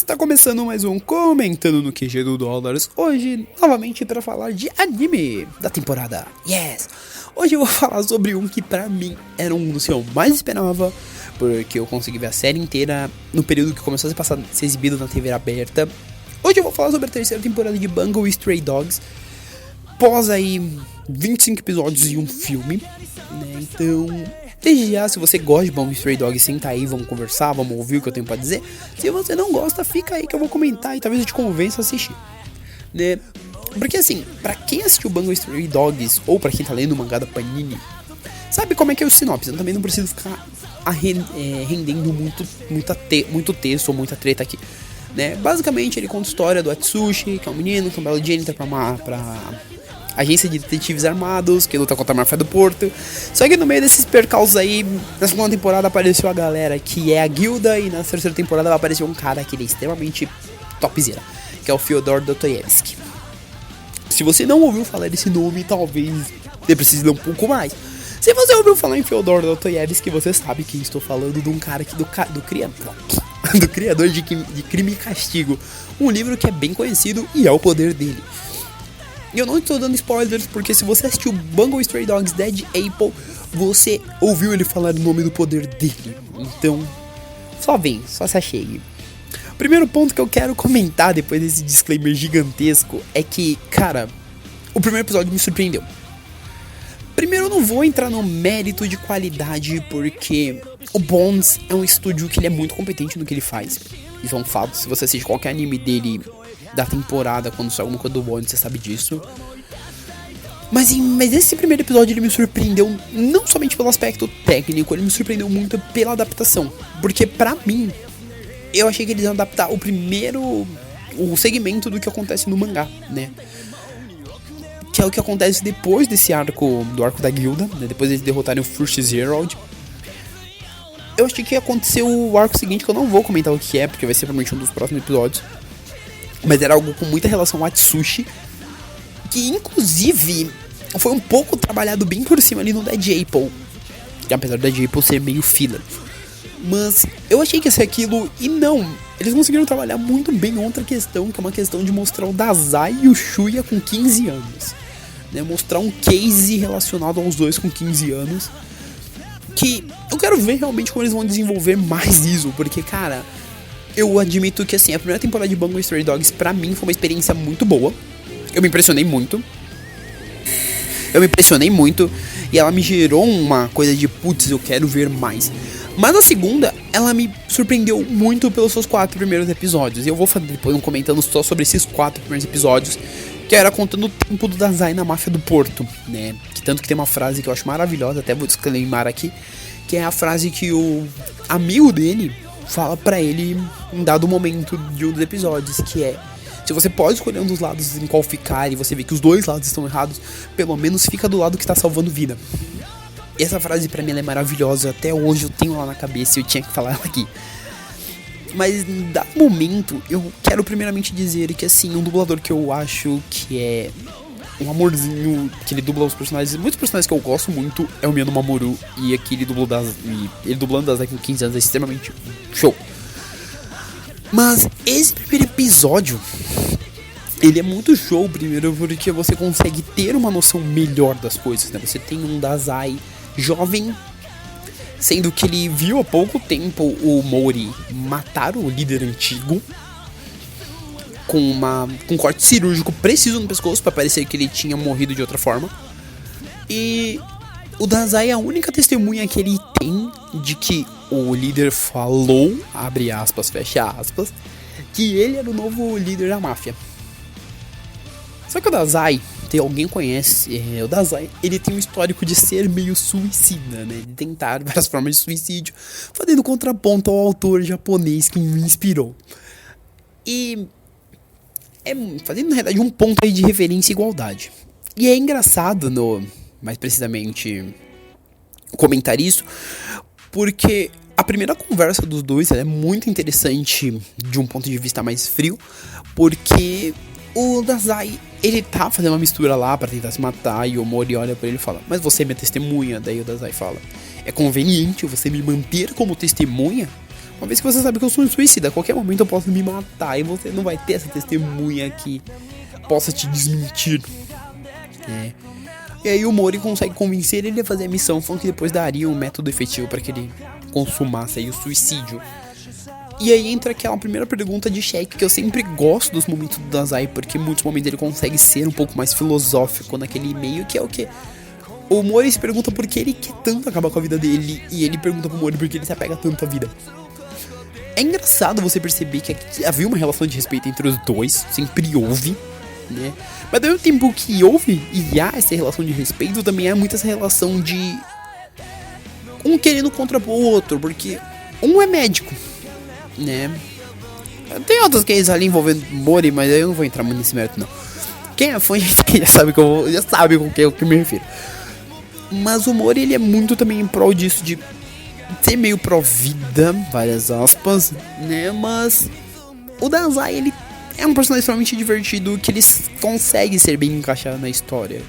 Está começando mais um Comentando no QG do Dólares. Hoje, novamente, para falar de anime da temporada. Yes! Hoje eu vou falar sobre um que pra mim era um dos que eu mais esperava, porque eu consegui ver a série inteira no período que começou a ser exibido na TV aberta. Hoje eu vou falar sobre a terceira temporada de Bungo Stray Dogs, pós aí 25 episódios e um filme, né? Então, desde já, se você gosta de Bungo Stray Dogs, senta aí, vamos conversar, vamos ouvir o que eu tenho pra dizer. Se você não gosta, fica aí que eu vou comentar e talvez eu te convença a assistir, né? Porque assim, pra quem assistiu Bungo Stray Dogs, ou pra quem tá lendo o mangá da Panini, sabe como é que é o sinopse. Eu também não preciso ficar rendendo muito texto ou muita treta aqui, né? Basicamente ele conta a história do Atsushi, que é um menino que é um belo dia entra pra agência de detetives armados, que luta contra a máfia do Porto. Só que no meio desses percalços aí, na segunda temporada apareceu a galera que é a guilda, e na terceira temporada vai aparecer um cara que ele é extremamente topzera, que é o Fyodor Dostoyevsky. Se você não ouviu falar desse nome, talvez você precise ler um pouco mais. Se você ouviu falar em Fyodor Dostoyevsky, você sabe que estou falando de um cara que do criador de Crime e Castigo, um livro que é bem conhecido e é o poder dele. E eu não estou dando spoilers, porque se você assistiu Bungo Stray Dogs Dead Apple, você ouviu ele falar o nome do poder dele. Então, só se achegue. O primeiro ponto que eu quero comentar depois desse disclaimer gigantesco é que, cara, o primeiro episódio me surpreendeu. Primeiro, eu não vou entrar no mérito de qualidade, porque o Bones é um estúdio que ele é muito competente no que ele faz. Isso é um fato. Se você assiste qualquer anime dele da temporada, quando sai alguma coisa do Bones, você sabe disso. Mas esse primeiro episódio ele me surpreendeu não somente pelo aspecto técnico, ele me surpreendeu muito pela adaptação. Porque pra mim, eu achei que eles iam adaptar o segmento do que acontece no mangá, né? Que é o que acontece depois desse arco da guilda, né? Depois eles derrotarem o First Herald. Eu achei que ia acontecer o arco seguinte, que eu não vou comentar o que é, porque vai ser provavelmente um dos próximos episódios. Mas era algo com muita relação ao Atsushi, que inclusive foi um pouco trabalhado bem por cima ali no Dead Apple, que apesar do Dead Apple ser meio filler. Mas eu achei que ia ser aquilo, e não. Eles conseguiram trabalhar muito bem outra questão, que é uma questão de mostrar o Dazai e o Shuya com 15 anos, né? Mostrar um case relacionado aos dois com 15 anos, que eu quero ver realmente como eles vão desenvolver mais isso, porque, cara, eu admito que, assim, a primeira temporada de Bungo Stray Dogs, pra mim, foi uma experiência muito boa. Eu me impressionei muito, e ela me gerou uma coisa de, putz, eu quero ver mais. Mas a segunda, ela me surpreendeu muito pelos seus 4 primeiros episódios. E eu vou fazer depois um comentando só sobre esses 4 primeiros episódios, que era contando o tempo do Dazai na máfia do Porto, né? Que tanto que tem uma frase que eu acho maravilhosa, até vou disclaimar aqui, que é a frase que o amigo dele fala pra ele em dado momento de um dos episódios, que é: se você pode escolher um dos lados em qual ficar e você vê que os dois lados estão errados, pelo menos fica do lado que tá salvando vida. E essa frase pra mim ela é maravilhosa, até hoje eu tenho lá na cabeça e eu tinha que falar ela aqui. Mas em dado momento, eu quero primeiramente dizer que, assim, um dublador que eu acho que é um amorzinho, que ele dubla os personagens, muitos personagens que eu gosto muito, é o Miyano Mamoru, e aqui ele dublando Dazai com 15 anos é extremamente show. Mas esse primeiro episódio, ele é muito show, primeiro porque você consegue ter uma noção melhor das coisas, né? Você tem um Dazai jovem, sendo que ele viu há pouco tempo o Mori matar o líder antigo com um corte cirúrgico preciso no pescoço para parecer que ele tinha morrido de outra forma. E o Dazai é a única testemunha que ele tem de que o líder falou, abre aspas, fecha aspas, que ele era o novo líder da máfia. Só que o Dazai, alguém conhece, o Dazai, ele tem um histórico de ser meio suicida, né? De tentar várias formas de suicídio, fazendo contraponto ao autor japonês que me inspirou. E fazendo, na realidade, um ponto aí de referência e igualdade. E é engraçado, mais precisamente, comentar isso, porque a primeira conversa dos dois é muito interessante de um ponto de vista mais frio, porque o Dazai, ele tá fazendo uma mistura lá pra tentar se matar, e o Mori olha pra ele e fala: mas você é minha testemunha. Daí o Dazai fala: é conveniente você me manter como testemunha? Uma vez que você sabe que eu sou um suicida, a qualquer momento eu posso me matar e você não vai ter essa testemunha que possa te desmentir. E aí o Mori consegue convencer ele a fazer a missão, falando que depois daria um método efetivo para que ele consumasse aí o suicídio. E aí entra aquela primeira pergunta de Shake, que eu sempre gosto dos momentos do Dazai, porque em muitos momentos ele consegue ser um pouco mais filosófico naquele meio, que é o que? O Mori se pergunta por que ele quer tanto acabar com a vida dele, e ele pergunta pro Mori por que ele se apega tanto à vida. É engraçado você perceber que havia uma relação de respeito entre os dois, sempre houve, né? Mas ao mesmo tempo que houve e há essa relação de respeito, também há muito essa relação de um querendo contrapor o outro, porque um é médico, né? Tem outros cases ali envolvendo Mori, mas eu não vou entrar muito nesse mérito não. Quem é fã já sabe já sabe com que eu me refiro. Mas o Mori, ele é muito também em prol disso, de ser meio pró-vida, várias aspas, né? Mas o Dazai, ele é um personagem extremamente divertido, que ele consegue ser bem encaixado na história.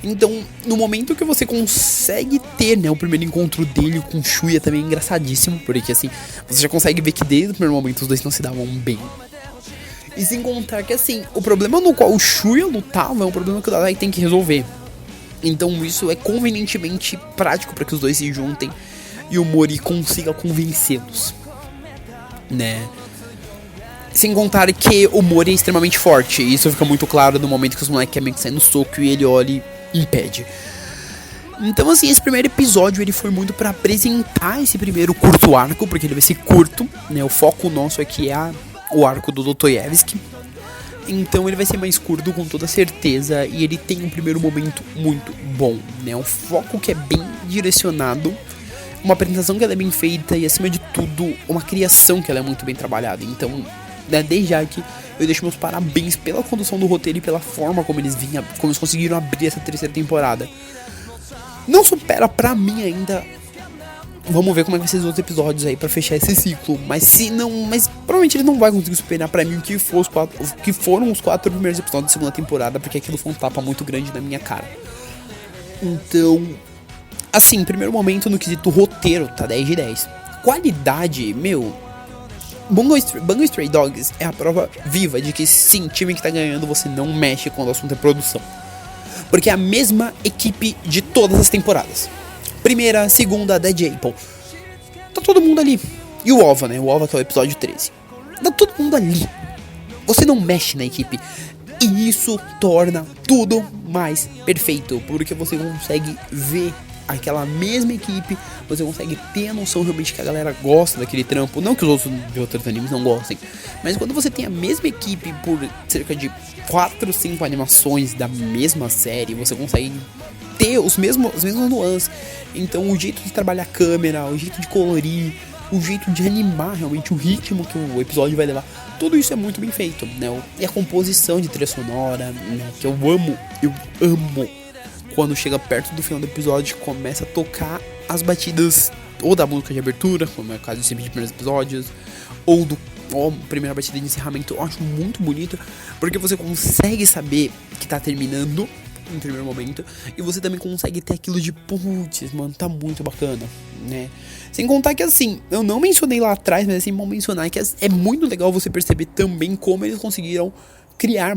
Então, no momento que você consegue ter, né, o primeiro encontro dele com Shuya também é engraçadíssimo, porque assim, você já consegue ver que desde o primeiro momento os dois não se davam bem. E sem contar que assim, o problema no qual o Shuya lutava é um problema que o Dazai tem que resolver. Então isso é convenientemente prático para que os dois se juntem e o Mori consiga convencê-los, né? Sem contar que o Mori é extremamente forte, e isso fica muito claro no momento que os moleques querem sair no soco e ele olha e impede. Então assim, esse primeiro episódio ele foi muito pra apresentar esse primeiro curto arco, porque ele vai ser curto, né? O foco nosso aqui é o arco do Dostoiévski. Então ele vai ser mais curto com toda certeza, e ele tem um primeiro momento muito bom, né? Um foco que é bem direcionado, uma apresentação que ela é bem feita e acima de tudo, uma criação que ela é muito bem trabalhada. Então, né, desde já que eu deixo meus parabéns pela condução do roteiro e pela forma como eles conseguiram abrir essa terceira temporada. Não supera pra mim ainda. Vamos ver como é que vai ser os outros episódios aí pra fechar esse ciclo. Mas provavelmente ele não vai conseguir superar pra mim o que foram os 4 primeiros episódios da segunda temporada, porque aquilo foi um tapa muito grande na minha cara. Então, assim, primeiro momento no quesito roteiro, tá 10 de 10. Qualidade, meu, Bungo Stray Dogs é a prova viva de que sim, time que tá ganhando você não mexe quando o assunto é produção. Porque é a mesma equipe de todas as temporadas. Primeira, segunda, Dead Apple. Tá todo mundo ali. E o OVA, né? O OVA que é o episódio 13. Tá todo mundo ali. Você não mexe na equipe. E isso torna tudo mais perfeito. Porque você consegue ver aquela mesma equipe. Você consegue ter a noção realmente que a galera gosta daquele trampo. Não que os outros de outros animes não gostem. Mas quando você tem a mesma equipe por cerca de 4, 5 animações da mesma série, você consegue ter os mesmos nuances. Então o jeito de trabalhar a câmera, o jeito de colorir, o jeito de animar realmente o ritmo que o episódio vai levar, tudo isso é muito bem feito, né? E a composição de trilha sonora, né? Que eu amo quando chega perto do final do episódio, começa a tocar as batidas ou da música de abertura, como é o caso dos primeiros episódios, ou a primeira batida de encerramento. Eu acho muito bonito, porque você consegue saber que tá terminando em primeiro momento, e você também consegue ter aquilo de putz, mano, tá muito bacana, né? Sem contar que assim, eu não mencionei lá atrás, mas assim, vou mencionar que é muito legal você perceber também como eles conseguiram criar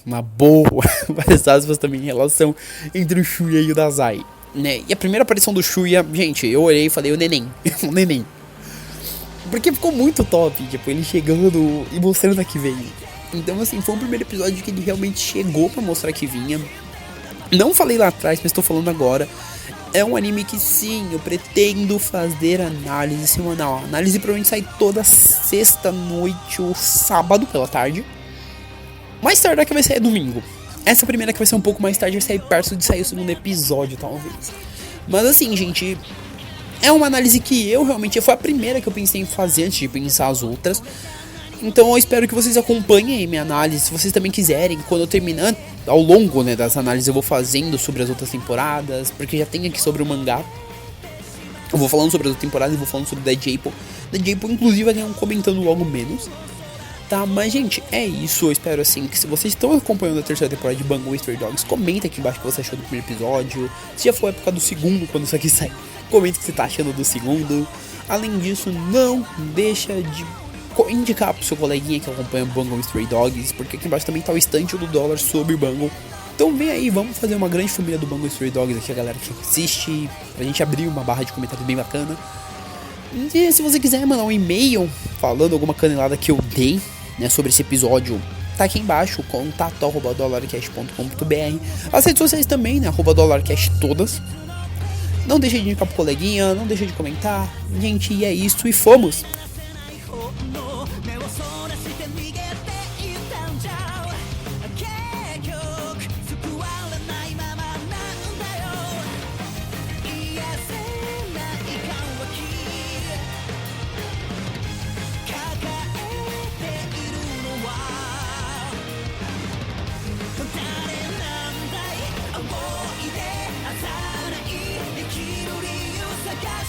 uma boa, várias aspas também, em relação entre o Shuya e o Dazai, né? E a primeira aparição do Shuya, gente, eu olhei e falei, o neném, o neném. Porque ficou muito top, tipo, ele chegando e mostrando a que veio. Então assim, foi o primeiro episódio que ele realmente chegou pra mostrar que vinha. Não falei lá atrás, mas tô falando agora. É um anime que sim, eu pretendo fazer análise semanal. A análise provavelmente sai toda sexta noite ou sábado pela tarde. Mais tarde que vai sair domingo. Essa primeira que vai ser um pouco mais tarde, vai sair perto de sair o segundo episódio, talvez. Mas assim, gente, é uma análise que eu realmente... Foi a primeira que eu pensei em fazer antes de pensar as outras. Então eu espero que vocês acompanhem minha análise. Se vocês também quiserem, quando eu terminar, ao longo, né, das análises eu vou fazendo sobre as outras temporadas, porque já tem aqui sobre o mangá. Eu vou falando sobre as outras temporadas e vou falando sobre Dead Apple. Dead Apple inclusive vai ganhar um comentando logo menos. Tá, mas gente, é isso. Eu espero assim que se vocês estão acompanhando a terceira temporada de Bungo Stray Dogs, comenta aqui embaixo o que você achou do primeiro episódio. Se já foi a época do segundo, quando isso aqui sai, comenta o que você tá achando do segundo. Além disso, não deixa de indicar pro seu coleguinha que acompanha o Bungle Stray Dogs, porque aqui embaixo também tá o estante do dólar sobre o Bungle. Então vem aí, vamos fazer uma grande família do Bungle Stray Dogs aqui, a galera que assiste, pra gente abrir uma barra de comentários bem bacana. E se você quiser mandar um e-mail falando alguma canelada que eu dei, né, sobre esse episódio, tá aqui embaixo, contato@dollarcast.com.br. As redes sociais também, né, @dollarcast todas. Não deixe de indicar pro coleguinha, não deixe de comentar. Gente, e é isso, e fomos!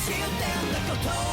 She